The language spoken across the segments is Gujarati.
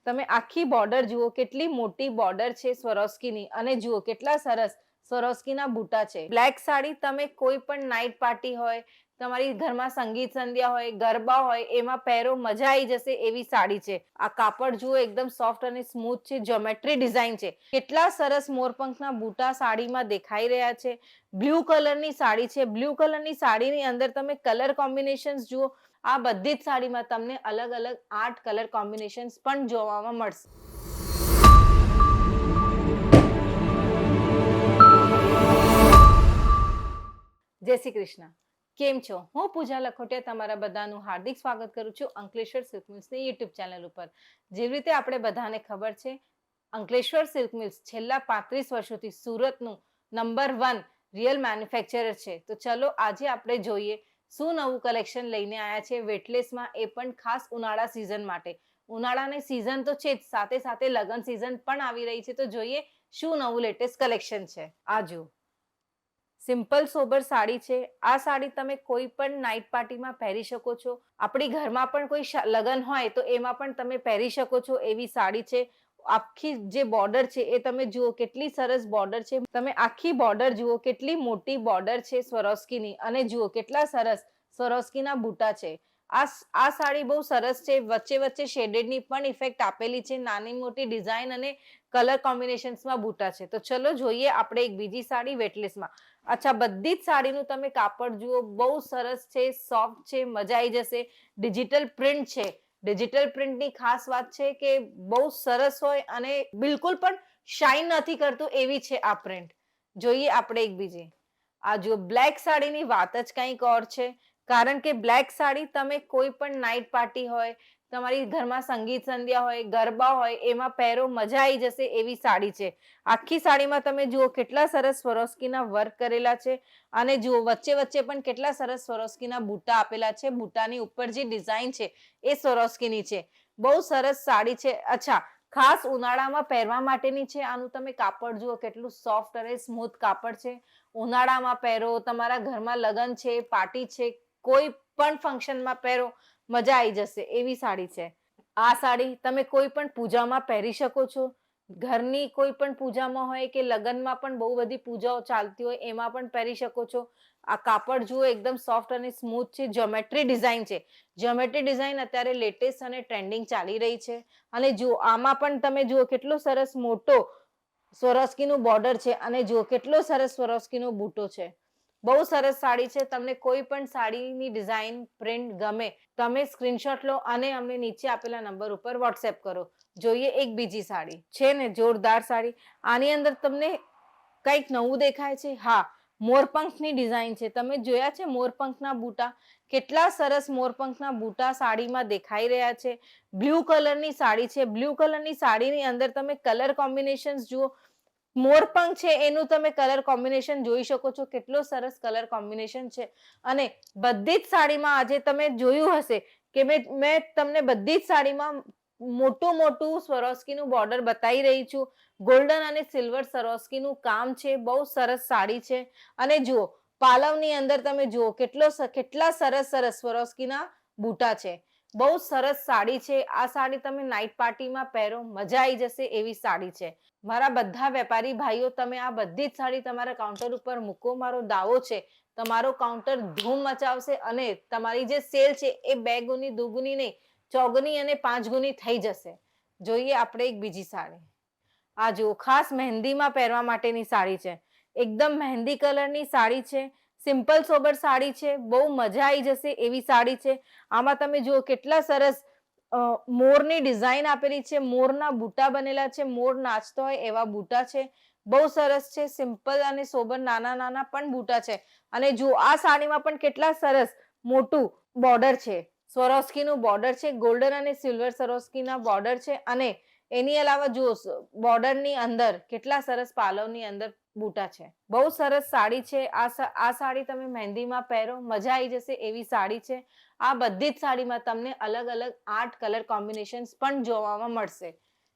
તમે આખી બોર્ડર જુઓ, કેટલી મોટી બોર્ડર છે સ્વરોસ્કીની, અને જુઓ કેટલા સરસ સ્વરોસ્કીના બૂટા છે. બ્લેક સાડી તમે કોઈ પણ નાઇટ પાર્ટી હોય, તમારી ઘરમાં સંગીત સંધ્યા હોય, ગરબા હોય, એમાં પહેરો, મજા આવી જશે એવી સાડી છે. આ કાપડ જુઓ, એકદમ સોફ્ટ અને સ્મૂથ છે, જ્યોમેટ્રી ડિઝાઇન છે. કેટલા સરસ મોરપંખના બૂટા સાડીમાં દેખાઈ રહ્યા છે. બ્લુ કલરની સાડી છે. બ્લુ કલરની સાડીની અંદર તમે કલર કોમ્બિનેશન્સ જુઓ. આ બધી જ સાડીમાં તમને અલગ અલગ 8 કલર કોમ્બિનેશન્સ પણ જોવામાં મળશે. જય શ્રી કૃષ્ણ. કેમ છો? હું પૂજા લખોટિયા તમારા બધાનું હાર્દિક સ્વાગત કરું છું અંકલેશ્વર સિલ્ક મિલ્સની યુટ્યુબ ચેનલ ઉપર. જેવી રીતે આપણે બધાને ખબર છે, અંકલેશ્વર સિલ્ક મિલ્સ છેલ્લા 35 વર્ષોથી સુરતનું નંબર 1 રિયલ મેન્યુફેક્ચરર છે. તો ચલો આજે આપણે જોઈએ શું નવું કલેક્શન લઈને આવ્યા છે વેટલેસમાં, એ પણ ખાસ ઉનાળા સિઝન માટે. ઉનાળાની સિઝન તો છે જ, સાથે સાથે લગ્ન સિઝન પણ આવી રહી છે. તો જોઈએ શું નવું લેટેસ્ટ કલેક્શન છે. આ જુઓ, સિમ્પલ સોબર સાડી છે. આ સાડી તમે કોઈ પણ નાઇટ પાર્ટીમાં પહેરી શકો છો. આપણી ઘરમાં પણ કોઈ લગ્ન હોય તો એમાં પણ તમે પહેરી શકો છો એવી સાડી છે. આખી જે બોર્ડર છે એ તમે જુઓ, કેટલી સરસ બોર્ડર છે. તમે આખી બોર્ડર જુઓ, કેટલી મોટી બોર્ડર છે સ્વરોસ્કીની, અને જુઓ કેટલા સરસ સ્વરોસ્કીના બૂટા છે. આ સાડી બહુ સરસ છે. વચ્ચે વચ્ચે શેડેડની પણ ઇફેક્ટ આપેલી છે. નાની મોટી ડિઝાઇન અને કલર કોમ્બિનેશન્સમાં બૂટા છે. તો ચલો જોઈએ આપણે એક બીજી સાડી વેટલેસમાં. અચ્છા, બધી જ સાડીનું તમે કાપડ જુઓ, બહુ સરસ છે, સોફ્ટ છે, મજા આવી જશે. ડિજિટલ પ્રિન્ટ છે. ડિજિટલ પ્રિન્ટની ખાસ વાત છે કે બહુ સરસ હોય અને બિલકુલ પણ શાઇન નથી કરતું એવી છે આ પ્રિન્ટ. જોઈએ આપણે એક બીજી. આ જો બ્લેક સાડીની વાત જ કંઈક ઓર છે. કારણ કે બ્લેક સાડી તમે કોઈ પણ નાઇટ પાર્ટી હોય, તમારી ઘરમાં સંગીત સંધ્યા હોય, ગરબા હોય, એમાં પહેરો, મજા આવી જશે એવી સાડી છે. આખી સાડીમાં તમે જુઓ કેટલા સરસ સ્વરોસ્કીના વર્ક કરેલા છે, અને જુઓ વચ્ચે વચ્ચે પણ કેટલા સરસ સ્વરોસ્કીના બૂટા આપેલા છે. બૂટાની ઉપર જે ડિઝાઇન છે એ સ્વરોસ્કીની છે. બહુ સરસ સાડી છે. અચ્છા, ખાસ ઉનાળામાં પહેરવા માટેની છે. આનું તમે કાપડ જુઓ, કેટલું સોફ્ટ અને સ્મૂથ કાપડ છે. ઉનાળામાં પહેરો, તમારા ઘરમાં લગ્ન છે, પાર્ટી છે, કોઈ પણ ફંક્શનમાં પહેરો, મજા આવી જશે એવી સાડી છે. આ સાડી તમે કોઈ પણ પૂજામાં પહેરી શકો છો. ઘરની કોઈ પણ પૂજામાં હોય કે લગ્નમાં પણ બહુ બધી પૂજાઓ ચાલતી હોય, એમાં પણ પહેરી શકો છો. આ કાપડ જુઓ, એકદમ સોફ્ટ અને સ્મૂથ છે. જ્યોમેટ્રી ડિઝાઇન છે. જ્યોમેટ્રી ડિઝાઇન અત્યારે લેટેસ્ટ અને ટ્રેન્ડિંગ ચાલી રહી છે. અને જુઓ, આમાં પણ તમે જુઓ કેટલો સરસ મોટો સ્વરોસ્કીનું બોર્ડર છે, અને જુઓ કેટલો સરસ સ્વરોસ્કીનો બૂટો છે. બહુ સરસ સાડી છે. તમને કોઈ પણ સાડીની ડિઝાઇન, પ્રિન્ટ ગમે, તમે સ્ક્રીનશોટ લો અને અમને નીચે આપેલા નંબર ઉપર વોટ્સએપ કરો. જોઈએ એક બીજી સાડી છે ને, જોરદાર સાડી. આની અંદર તમને કંઈક નવું દેખાય છે. હા, મોરપંખની ડિઝાઇન છે. તમે જોયા છે મોરપંખના બૂટા? કેટલા સરસ મોરપંખના બૂટા સાડીમાં દેખાઈ રહ્યા છે. બ્લુ કલરની સાડી છે. બ્લુ કલરની સાડીની અંદર તમે કલર કોમ્બિનેશન્સ જુઓ. મોરપંખ છે એનું તમે કલર કોમ્બિનેશન જોઈ શકો છો. કેટલો સરસ કલર કોમ્બિનેશન છે. અને બધી જ સાડીમાં આજે તમે જોયું હશે કે મેં તમને બધી જ સાડીમાં મોટું મોટું સ્વરોસ્કીનું બોર્ડર બતાવી રહી છું. ગોલ્ડન અને સિલ્વર સ્વરોસ્કીનું કામ છે. બહુ સરસ સાડી છે. અને જુઓ, પાલવની અંદર તમે જુઓ કેટલા સરસ સરસ સ્વરોસ્કીના બૂટા છે. બહુ સરસ સાડી છે. આ સાડી તમે નાઇટ પાર્ટીમાં પહેરો, મજા આવી જશે એવી સાડી છે. મારા બધા વેપારી ભાઈઓ, તમે આ બધી જ સાડી તમારા કાઉન્ટર ઉપર મૂકો. મારો દાવો છે, તમારો કાઉન્ટર ધૂમ મચાવશે, અને તમારી જે સેલ છે એ 2 ગુની, 2 ગુની નહીં, 4 ગુની અને 5 ગુની થઈ જશે. જોઈએ આપણે એક બીજી સાડી. આ જુઓ, ખાસ મહેંદીમાં પહેરવા માટેની સાડી છે. એકદમ મહેંદી કલરની સાડી છે. સિમ્પલ સોબર સાડી છે. બહુ મજા આવી જશે એવી સાડી છે. આમાં તમે જુઓ કેટલા સરસ મોરની ડિઝાઇન આપેલી છે. મોરના બૂટા બનેલા છે. મોર નાચતો હોય એવા બૂટા છે. બહુ સરસ છે. સિમ્પલ અને સોબર નાના નાના પણ બૂટા છે. અને જુઓ, આ સાડીમાં પણ કેટલા સરસ મોટું બોર્ડર છે. સ્વરોસ્કીનું બોર્ડર છે. ગોલ્ડન અને સિલ્વર સ્વરોસ્કીના બોર્ડર છે. અને એની અલાવા જુઓ, બોર્ડરની અંદર કેટલા સરસ પાલવની અંદર બૂટા છે. બહુ સરસ સાડી છે. આ સાડી તમે મહેંદીમાં પહેરો, મજા આવી જશે એવી સાડી છે. આ બધી જ સાડીમાં તમને અલગ અલગ 8 કલર કોમ્બિનેશન્સ પણ જોવામાં મળશે.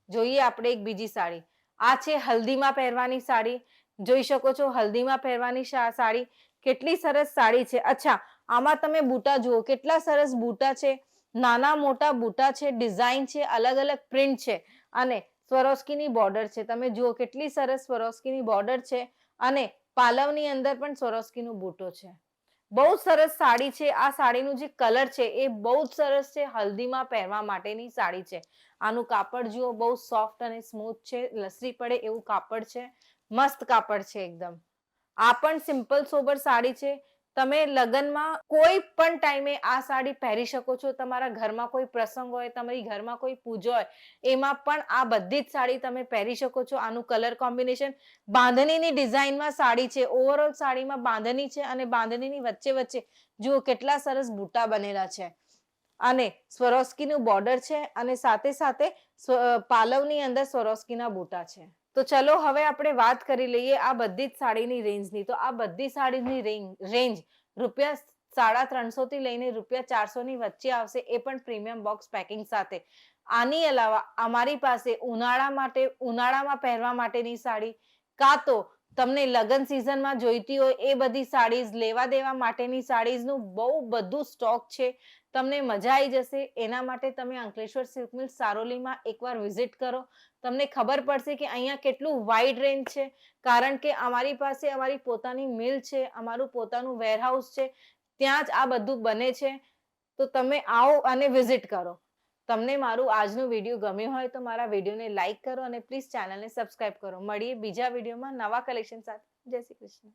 જોઈએ આપણે એક બીજી સાડી. આ છે હલ્દીમાં પહેરવાની સાડી. જોઈ શકો છો હલ્દીમાં પહેરવાની સાડી. કેટલી સરસ સાડી છે. અચ્છા, આમાં તમે બૂટા જુઓ, કેટલા સરસ બૂટા છે. નાના મોટા બુટા છે, ડિઝાઇન છે, અલગ અલગ પ્રિન્ટ છે અને સ્વરોસ્કીની બોર્ડર છે. તમે જુઓ કેટલી સરસ સ્વરોસ્કીની બોર્ડર છે અને પાલવની અંદર પણ સ્વરોસ્કીનો બુટો છે. બહુ સરસ સાડી છે. આ સાડીનું જે કલર છે એ બહુ જ સરસ છે. હલ્દીમાં પહેરવા માટેની સાડી છે. આનું કાપડ જુઓ, બહુ સોફ્ટ અને સ્મૂથ છે. લસરી પડે એવું કાપડ છે. મસ્ત કાપડ છે એકદમ. આ પણ સિમ્પલ સોબર સાડી છે. તમે લગ્નમાં કોઈ પણ ટાઈમે આ સાડી પહેરી શકો છો. તમારા ઘરમાં કોઈ પ્રસંગ હોય, તમારી ઘરમાં કોઈ પૂજા હોય, એમાં પણ આ બધી જ સાડી તમે પહેરી શકો છો. આનું કલર કોમ્બિનેશન બાંધણીની ડિઝાઇનમાં સાડી છે. ઓવરઓલ સાડીમાં બાંધણી છે અને બાંધણીની વચ્ચે વચ્ચે જુઓ કેટલા સરસ બુટ્ટા બનેલા છે અને સ્વરોસ્કીનું બોર્ડર છે અને સાથે સાથે પાલવની અંદર સ્વરોસ્કીના બુટ્ટા છે. તો ચલો હવે આપણે વાત કરી લઈએ આ બધી જ સાડીની રેન્જની. તો આ બધી સાડીની રેન્જ ₹350 થી લઈને ₹400 ની વચ્ચે આવશે, એ પણ પ્રીમિયમ બોક્સ પેકિંગ સાથે. આની અલાવા અમારી પાસે ઉનાળામાં પહેરવા માટેની સાડી, કાં તો તમને લગ્ન સિઝનમાં જોઈતી હોય એ બધી સાડીઝ, લેવા દેવા માટેની સાડીઝનું બહુ બધું સ્ટોક છે. તમને મજા આવી જશે. એના માટે તમે અંકલેશ્વર સિલ્ક મિલ સારોલીમાં એકવાર વિઝિટ કરો. તમને ખબર પડશે કે અહીંયા કેટલું વાઇડ રેન્જ છે. કારણ કે અમારી પાસે અમારી પોતાની મિલ છે, અમારું પોતાનું વેરહાઉસ છે. ત્યાં જ આ બધું બને છે. તો તમે આવો અને વિઝિટ કરો. તમને મારું આજનું વિડીયો ગમ્યું હોય તો મારા વિડીયોને લાઈક કરો અને પ્લીઝ ચેનલને સબસ્ક્રાઇબ કરો. મળીએ બીજા વિડીયોમાં નવા કલેક્શન સાથે. જય શ્રી કૃષ્ણ.